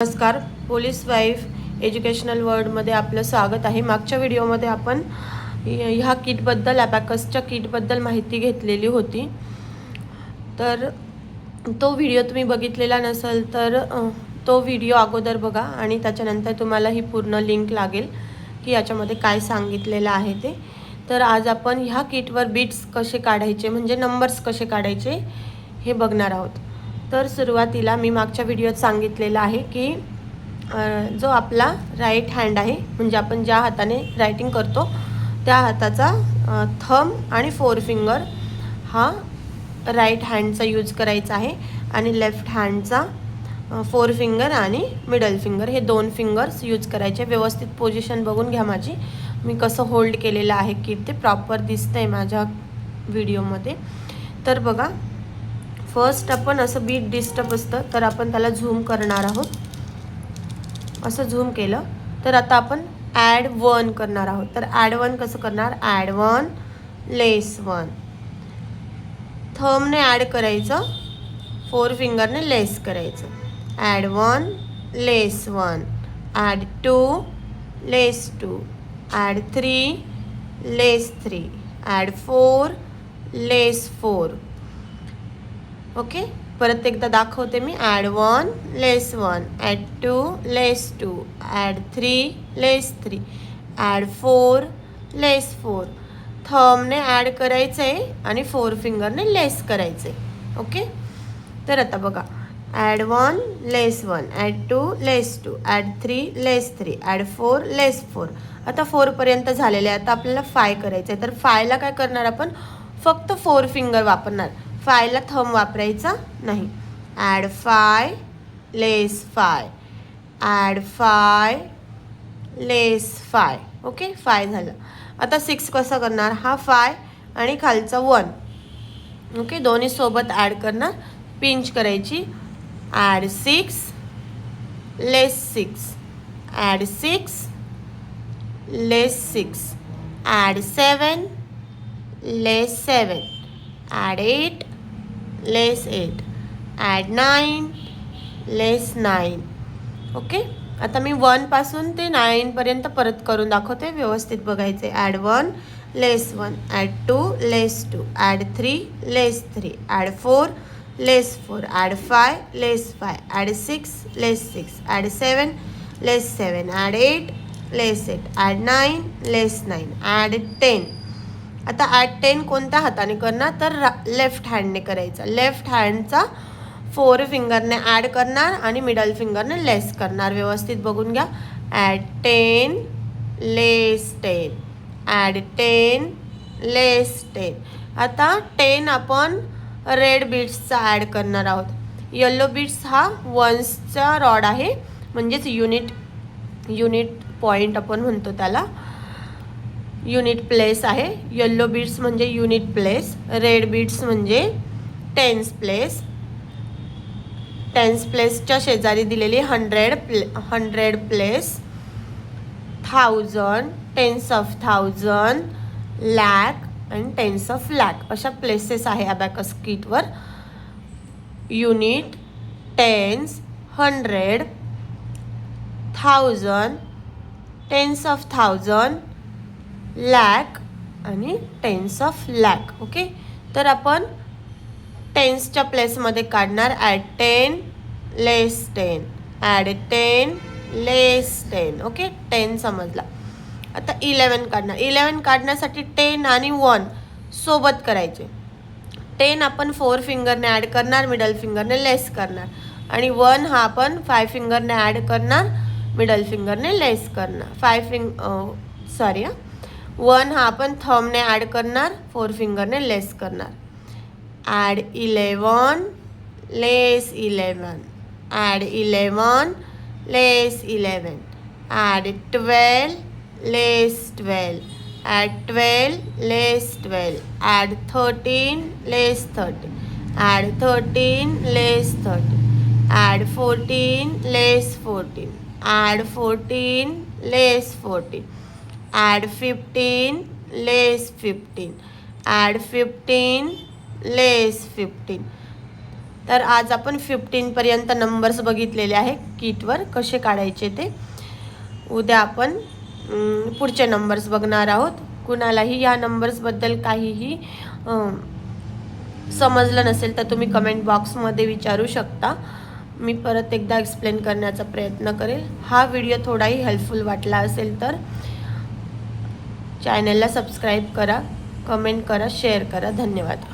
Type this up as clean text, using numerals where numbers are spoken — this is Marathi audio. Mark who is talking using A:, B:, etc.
A: नमस्कार, पोलीस वाईफ एज्युकेशनल वर्ल्डमध्ये आपलं स्वागत आहे. मागच्या व्हिडिओमध्ये आपण ह्या किटबद्दल ॲबॅकसच्या किटबद्दल माहिती घेतलेली होती. तर तो व्हिडिओ तुम्ही बघितलेला नसेल तर तो व्हिडिओ अगोदर बघा आणि त्याच्यानंतर तुम्हाला ही पूर्ण लिंक लागेल की याच्यामध्ये काय सांगितलेलं आहे ते. तर आज आपण ह्या किटवर बीट्स कसे काढायचे म्हणजे नंबर्स कसे काढायचे हे बघणार आहोत. तर सुरुवातीला मी मागच्या व्हिडिओत सांगितलेलं आहे की जो आपला राईट हँड आहे म्हणजे आपण ज्या हाताने रायटिंग करतो त्या हाताचा थंब आणि फोर फिंगर हा राईट हँडचा यूज करायचा आहे आणि लेफ्ट हँडचा फोर फिंगर आणि मिडल फिंगर हे दोन फिंगर्स यूज करायचे. व्यवस्थित पोझिशन बघून घ्या माझी, मी कसं होल्ड केलेलं आहे की ते प्रॉपर दिसतंय माझ्या व्हिडिओमध्ये. तर बघा, फर्स्ट आपण असं बीट डिस्टर्ब असतं तर आपण त्याला झूम करणार आहोत. असं झूम केलं तर आता आपण ॲड 1 करणार आहोत. तर ॲड 1 कसं करणार? ॲड 1 लेस 1, थंबने ॲड करायचं, फोर फिंगरने लेस करायचं. ॲड 1 लेस 1, ॲड 2 लेस 2, ॲड 3 लेस 3, ॲड 4 लेस 4. ओके, परत एकदा दाखवते मी. ॲड 1 लेस 1, ॲड 2 लेस 2, ॲड 3 लेस 3, ॲड 4 लेस 4. थंबने ॲड करायचं आहे आणि फोर फिंगरने लेस करायचं आहे. ओके, तर आता बघा, ॲड 1 लेस 1, ॲड 2 लेस 2, ॲड 3 लेस 3, ॲड 4 लेस 4. आता 4पर्यंत झालेले आहे. आता आपल्याला 5 करायचं आहे. तर 5ला काय करणार आपण? फक्त फोर फिंगर वापरणार, 5ला थंब वापरायचा नाही. ॲड 5 लेस 5, ॲड 5 लेस 5. ओके, 5 झालं. आता 6 कसं करणार? हा 5 आणि खालचा 1. ओके, दोन्ही सोबत ॲड करणार, पिंच करायची. ॲड 6 लेस 6, ॲड 6 लेस 6, ॲड 7 लेस 7, ॲड 8 लेस 8, ॲड 9 लेस 9. ओके, आता मी 1 पासून ते 9 पर्यंत परत करून दाखवते, व्यवस्थित बघायचे. ॲड 1 लेस 1, ॲड 2 लेस 2, ॲड 3 लेस 3, ॲड 4 लेस 4, ॲड 5 लेस 5, ॲड 6 लेस 6, ॲड 7 लेस 7, ॲड 8 लेस 8, ॲड 9 लेस 9, ॲड 10. आता ॲड 10 कोणत्या हाताने करणार? तर लेफ्ट हँडने करायचा. लेफ्ट हँडचा फोर फिंगरने ॲड करणार आणि मिडल फिंगरने लेस करणार. व्यवस्थित बघून घ्या. ॲड 10 लेस 10, ॲड 10 लेस 10. आता 10 आपण रेड बीट्सचा ॲड करणार आहोत. येल्लो बीट्स हा वन्सचा रॉड आहे, म्हणजेच युनिट पॉईंट आपण म्हणतो त्याला. युनिट प्लेस आहे. येल्लो बीट्स म्हणजे युनिट प्लेस, रेड बीट्स म्हणजे टेन्स प्लेस. टेन्स प्लेसच्या शेजारी दिलेली 100 प्लेस, 1000, टेन्स ऑफ 1000, लॅक आणि टेन्स ऑफ लॅक अशा प्लेसेस आहे ॲबॅकस किटवर. Unit, tens, 100, 1000, tens of 1000, lakh आणि टेन्स ऑफ लॅक. ओके, तर आपण टेन्सच्या प्लेसमध्ये काढणार. ॲड 10 लेस 10, ॲड 10 लेस 10. ओके, 10 समजला. आता 11 काढणार. 11 काढण्यासाठी 10 आणि 1 सोबत करायचे. 10 आपण फोर फिंगरने ॲड करणार, मिडल फिंगरने लेस करणार, आणि 1 हा आपण 5 फिंगरने ॲड करणार, मिडल फिंगरने लेस करणार. 1 हा आपण थंबने ॲड करणार, फोर फिंगरने लेस करणार. ॲड 11 लेस 11, ॲड 11 लेस 11, ॲड 12 लेस 12, ॲड 12 लेस 12, ॲड 13 लेस 13, ॲड 13 लेस 13, ॲड 14 लेस 14, ॲड 14 लेस 14, ॲड 15 लेस 15, ॲड 15 लेस 15. तर आज आपण 15पर्यंत नंबर्स बघितलेले आहे किटवर कसे काढायचे ते. उद्या आपण पुढचे नंबर्स बघणार आहोत. कुणालाही या नंबर्सबद्दल काहीही समजलं नसेल तर तुम्ही कमेंट बॉक्समध्ये विचारू शकता. मी परत एकदा एक्सप्लेन करण्याचा प्रयत्न करेल. हा व्हिडिओ थोडाही हेल्पफुल वाटला असेल तर चॅनलला सबस्क्राईब करा, कमेंट करा, शेअर करा. धन्यवाद.